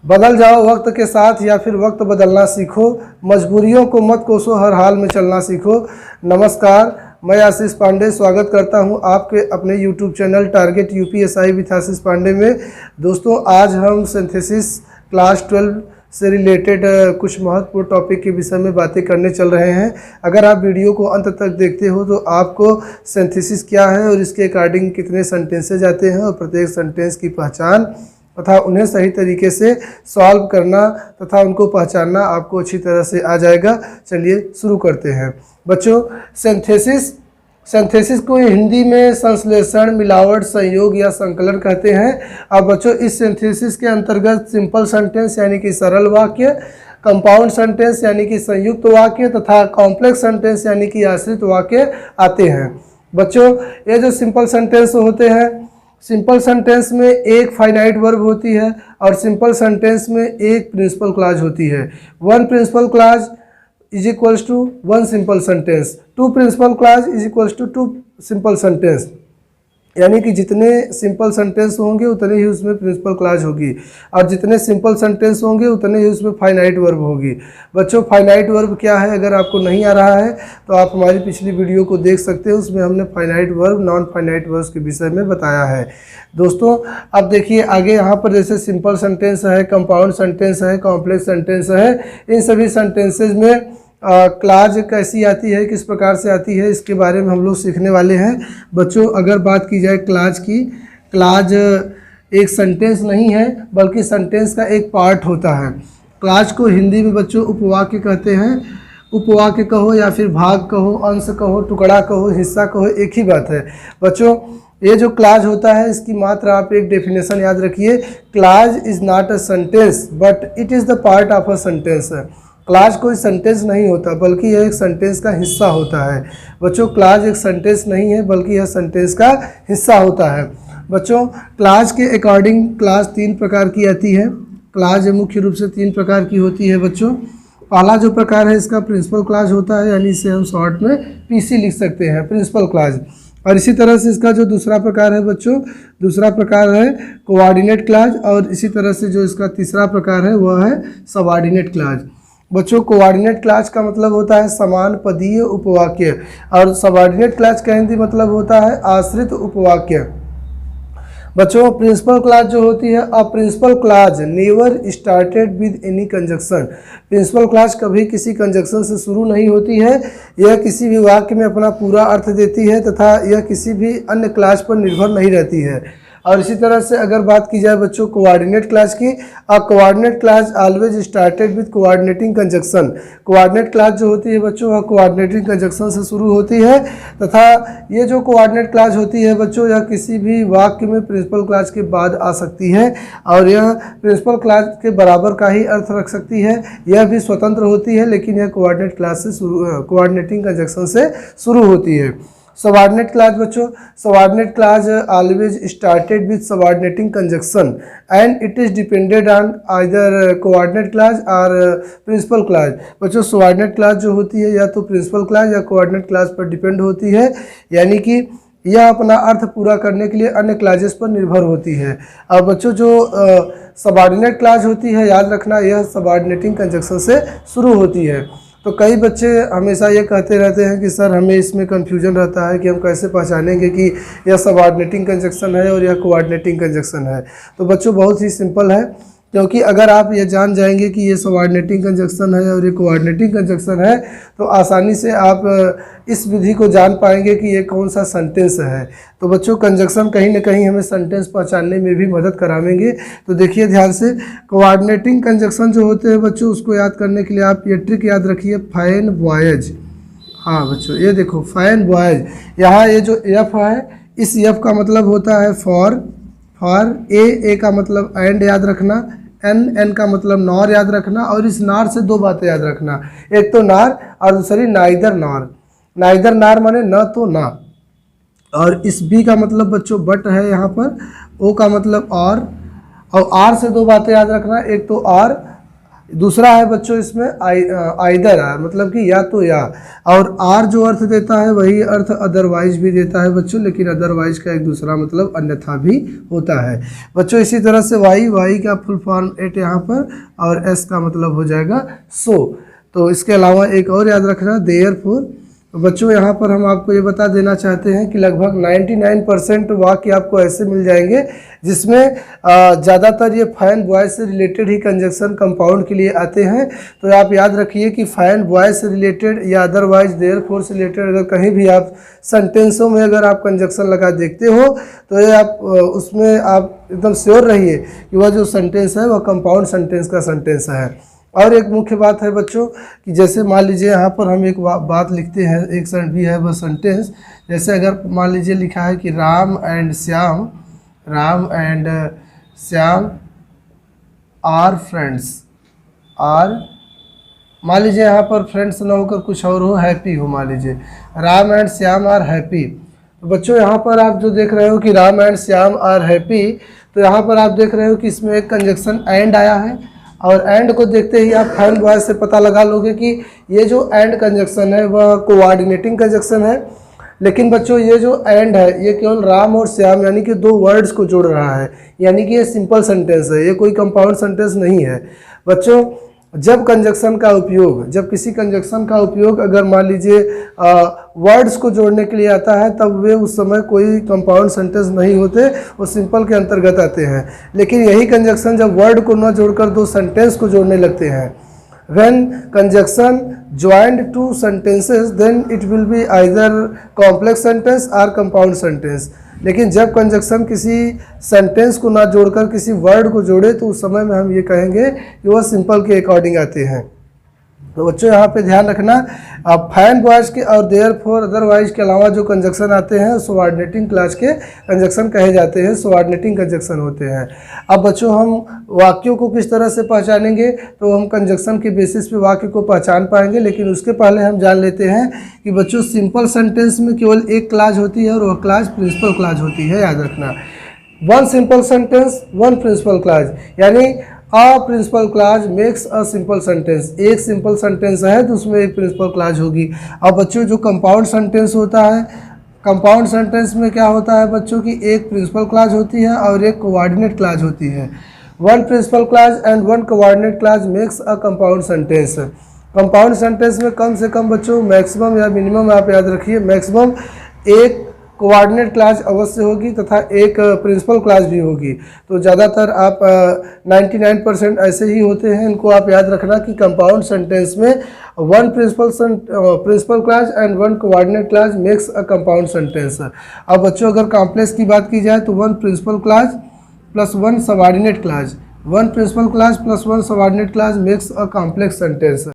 बदल जाओ वक्त के साथ या फिर वक्त बदलना सीखो, मजबूरियों को मत कोसो, हर हाल में चलना सीखो। नमस्कार, मैं आशीष पांडे स्वागत करता हूं आपके अपने YouTube channel target UPSI with Ashish Pandey में। दोस्तों, आज हम सिंथेसिस क्लास 12 से रिलेटेड कुछ महत्वपूर्ण टॉपिक के विषय में बातें करने चल रहे हैं। अगर आप वीडियो को अंत तक देखते हो तो आपको सिंथेसिस क्या है और इसके अकॉर्डिंग कितने सेंटेंसेज आते हैं और प्रत्येक सेंटेंस की पहचान तथा उन्हें सही तरीके से सॉल्व करना तथा उनको पहचानना आपको अच्छी तरह से आ जाएगा। चलिए शुरू करते हैं। बच्चों, सिंथेसिस को हिंदी में संश्लेषण, मिलावट, संयोग या संकलन कहते हैं। अब बच्चों, इस सिंथेसिस के अंतर्गत सिंपल सेंटेंस यानी कि सरल वाक्य, कंपाउंड सेंटेंस यानी कि संयुक्त वाक्य तथा कॉम्प्लेक्स सेंटेंस यानी कि आश्रित वाक्य आते हैं। बच्चों, ये जो सिंपल सेंटेंस होते हैं, सिंपल सेंटेंस में एक फाइनाइट वर्ब होती है और सिंपल सेंटेंस में एक प्रिंसिपल क्लॉज होती है। One principal clause is equals to one simple sentence, two principal clause is equals to two simple sentence, यानी कि जितने सिंपल सेंटेंस होंगे उतने ही उसमें प्रिंसिपल क्लॉज होगी और जितने सिंपल सेंटेंस होंगे उतने ही उसमें फाइनाइट वर्ब होगी। बच्चों, फाइनाइट वर्ब क्या है अगर आपको नहीं आ रहा है तो आप हमारी पिछली वीडियो को देख सकते हैं, उसमें हमने finite verb, non finite verbs के विषय में बताया है। दोस्तों, अब देखिए आगे यहाँ पर जैसे सिंपल सेंटेंस है, कंपाउंड सेंटेंस है, कॉम्प्लेक्स सेंटेंस है, इन सभी सेंटेंसेज में क्लॉज कैसी आती है, किस प्रकार से आती है, इसके बारे में हम लोग सीखने वाले हैं। बच्चों, अगर बात की जाए क्लॉज की, क्लॉज एक सेंटेंस नहीं है बल्कि सेंटेंस का एक पार्ट होता है। क्लॉज को हिंदी में बच्चों उपवाक्य कहते हैं। उपवाक्य कहो या फिर भाग कहो, अंश कहो, टुकड़ा कहो, हिस्सा कहो, एक ही बात है। बच्चों, ये जो क्लॉज होता है इसकी मात्र आप एक डेफिनेशन याद रखिए, clause is not a sentence but it is the part of a sentence. Clause कोई सेंटेंस नहीं होता बल्कि यह एक सेंटेंस का हिस्सा होता है। बच्चों, क्लॉज एक सेंटेंस नहीं है बल्कि यह सेंटेंस का हिस्सा होता है। बच्चों, क्लॉज के अकॉर्डिंग क्लॉज तीन प्रकार की आती है। क्लॉज मुख्य रूप से तीन प्रकार की होती है। बच्चों, पहला जो प्रकार है इसका प्रिंसिपल क्लॉज होता है, यानी इसे हम शॉर्ट में पीसी लिख सकते हैं, प्रिंसिपल क्लॉज। और इसी तरह से इसका जो दूसरा प्रकार है बच्चों, दूसरा प्रकार है कोऑर्डिनेट क्लॉज, और इसी तरह से जो इसका तीसरा प्रकार है वह है सबऑर्डिनेट क्लॉज। बच्चों, कोऑर्डिनेट क्लॉज का मतलब होता है समान पदीय उपवाक्य और सबऑर्डिनेट क्लॉज का हिंदी मतलब होता है आश्रित उपवाक्य। बच्चों, प्रिंसिपल क्लॉज जो होती है, a principal clause never started with any conjunction. Principal clause कभी किसी कंजक्शन से शुरू नहीं होती है। यह किसी भी वाक्य में अपना पूरा अर्थ देती है तथा यह किसी भी अन्य क्लॉज पर निर्भर नहीं रहती है। और इसी तरह से अगर बात की जाए बच्चों कोऑर्डिनेट क्लॉज की, अ coordinate clause always started with coordinating conjunction. Coordinate clause जो होती है बच्चों वह कोऑर्डिनेटिंग कंजक्शन से शुरू होती है तथा ये जो कोऑर्डिनेट क्लॉज होती है बच्चों यह किसी भी वाक्य में प्रिंसिपल क्लॉज के बाद आ सकती है और यह प्रिंसिपल क्लॉज के बराबर का ही अर्थ रख सकती है। यह भी स्वतंत्र होती है लेकिन यह कोऑर्डिनेट क्लॉज से कोऑर्डिनेटिंग कंजक्शन से शुरू होती है। सबऑर्डिनेट क्लॉज बच्चों, subordinate clause always started with subordinating conjunction and it is depended on either coordinate clause और प्रिंसिपल क्लॉज। बच्चों, सबऑर्डिनेट क्लॉज जो होती है या तो प्रिंसिपल क्लॉज या कोऑर्डिनेट क्लॉज पर डिपेंड होती है, यानी कि यह अपना अर्थ पूरा करने के लिए अन्य क्लॉजेस पर निर्भर होती है। अब बच्चों, जो सबऑर्डिनेट क्लॉज होती है याद रखना यह सबऑर्डिनेटिंग कंजक्शन से शुरू होती है। तो कई बच्चे हमेशा ये कहते रहते हैं कि सर हमें इसमें कन्फ्यूजन रहता है कि हम कैसे पहचानेंगे कि यह सबऑर्डिनेटिंग कंजक्शन है और यह कोऑर्डिनेटिंग कंजक्शन है। तो बच्चों, बहुत ही सिंपल है, क्योंकि अगर आप ये जान जाएंगे कि ये सबऑर्डिनेटिंग कंजक्शन है और ये कोऑर्डिनेटिंग कंजक्शन है तो आसानी से आप इस विधि को जान पाएंगे कि ये कौन सा सेंटेंस है। तो बच्चों, कंजक्शन कहीं ना कहीं हमें सेंटेंस पहचानने में भी मदद कराएंगे। तो देखिए ध्यान से, कोऑर्डिनेटिंग कंजक्शन जो होते हैं बच्चों उसको याद करने के लिए आप ये ट्रिक याद रखिए, फाइन वॉयज। हाँ बच्चों, ये देखो फाइन वॉयज, यहाँ ये जो एफ है इस एफ का मतलब होता है फॉर ए का मतलब एंड याद रखना, एन का मतलब नॉर याद रखना, और इस नार से दो बातें याद रखना, एक तो नार और दूसरी नाइदर नार। नाइदर नार माने न तो ना, और इस बी का मतलब बच्चों बट है यहाँ पर, ओ का मतलब और आर से दो बातें याद रखना, एक तो आर दूसरा है बच्चों इसमें आइदर है, मतलब कि या तो या, और आर जो अर्थ देता है वही अर्थ अदरवाइज भी देता है बच्चों, लेकिन अदरवाइज का एक दूसरा मतलब अन्यथा भी होता है बच्चों। इसी तरह से वाई का फुल फॉर्म एट यहाँ पर, और एस का मतलब हो जाएगा सो। तो इसके अलावा एक और याद रखना देयरफॉर। तो बच्चों यहाँ पर हम आपको ये बता देना चाहते हैं कि लगभग 99% वाक्य आपको ऐसे मिल जाएंगे जिसमें ज़्यादातर ये फाइन वॉइस से रिलेटेड ही कंजक्शन कंपाउंड के लिए आते हैं। तो आप याद रखिए कि फाइन वॉइस से रिलेटेड या अदरवाइज देयरफॉर से रिलेटेड अगर कहीं भी आप सेंटेंसों में अगर आप कंजक्शन लगा देखते हो तो ये आप उसमें आप एकदम श्योर रहिए कि वह जो सेंटेंस है वह कंपाउंड सेंटेंस का सेंटेंस है। और एक मुख्य बात है बच्चों कि जैसे मान लीजिए यहाँ पर हम एक बात लिखते हैं, एक सेंट भी है वह सेंटेंस, जैसे अगर मान लीजिए लिखा है कि Ram and Shyam are friends, आर मान लीजिए यहाँ पर फ्रेंड्स ना होकर कुछ और हो, हैप्पी हो, मान लीजिए Ram and Shyam are happy. तो बच्चों यहाँ पर आप जो देख रहे हो कि Ram and Shyam are happy, तो यहाँ पर आप देख रहे हो कि इसमें एक कंजक्शन एंड आया है, और एंड को देखते ही आप फाइन वॉइस से पता लगा लोगे कि ये जो एंड कंजक्शन है वह कोऑर्डिनेटिंग कंजक्शन है। लेकिन बच्चों ये जो एंड है ये केवल राम और श्याम यानी कि दो वर्ड्स को जोड़ रहा है, यानी कि ये सिंपल सेंटेंस है, ये कोई कंपाउंड सेंटेंस नहीं है बच्चों। जब किसी कंजक्शन का उपयोग अगर मान लीजिए वर्ड्स को जोड़ने के लिए आता है तब वे उस समय कोई कंपाउंड सेंटेंस नहीं होते, वो सिंपल के अंतर्गत आते हैं। लेकिन यही कंजक्शन जब वर्ड को न जोड़कर दो सेंटेंस को जोड़ने लगते हैं, when conjunction joined two sentences then it will be either complex sentence or compound sentence। लेकिन जब कंजक्शन किसी सेंटेंस को ना जोड़कर किसी वर्ड को जोड़े तो उस समय में हम ये कहेंगे कि वह सिंपल के अकॉर्डिंग आते हैं। तो बच्चों यहाँ पे ध्यान रखना, अब फाइन वॉइस के और देयरफॉर अदरवाइज के अलावा जो कंजक्शन आते हैं सबऑर्डिनेटिंग क्लॉज के कंजक्शन कहे जाते हैं, सबऑर्डिनेटिंग कंजक्शन होते हैं। अब बच्चों हम वाक्यों को किस तरह से पहचानेंगे, तो हम कंजक्शन के बेसिस पे वाक्य को पहचान पाएंगे, लेकिन उसके पहले हम जान लेते हैं कि बच्चों सिंपल सेंटेंस में केवल एक क्लॉज होती है और वह क्लॉज प्रिंसिपल क्लॉज होती है, याद रखना। One simple sentence one principal clause, यानी a principal clause makes a simple sentence. एक सिंपल सेंटेंस है तो उसमें एक प्रिंसिपल क्लॉज होगी। अब बच्चों जो कंपाउंड सेंटेंस होता है, कंपाउंड सेंटेंस में क्या होता है बच्चों की एक प्रिंसिपल क्लॉज होती है और एक कोऑर्डिनेट क्लॉज होती है। One principal clause and one coordinate clause makes a compound sentence. Compound sentence में कम से कम बच्चों मैक्सिमम या मिनिमम आप याद रखिए, मैक्सिमम एक कोऑर्डिनेट क्लॉज अवश्य होगी तथा एक प्रिंसिपल क्लॉज भी होगी। तो ज़्यादातर आप 99% ऐसे ही होते हैं, इनको आप याद रखना कि कंपाउंड सेंटेंस में one principal clause and one coordinate clause makes a compound sentence. अब बच्चों अगर कॉम्प्लेक्स की बात की जाए तो one principal clause plus one subordinate clause, one principal clause plus one subordinate clause makes a complex sentence.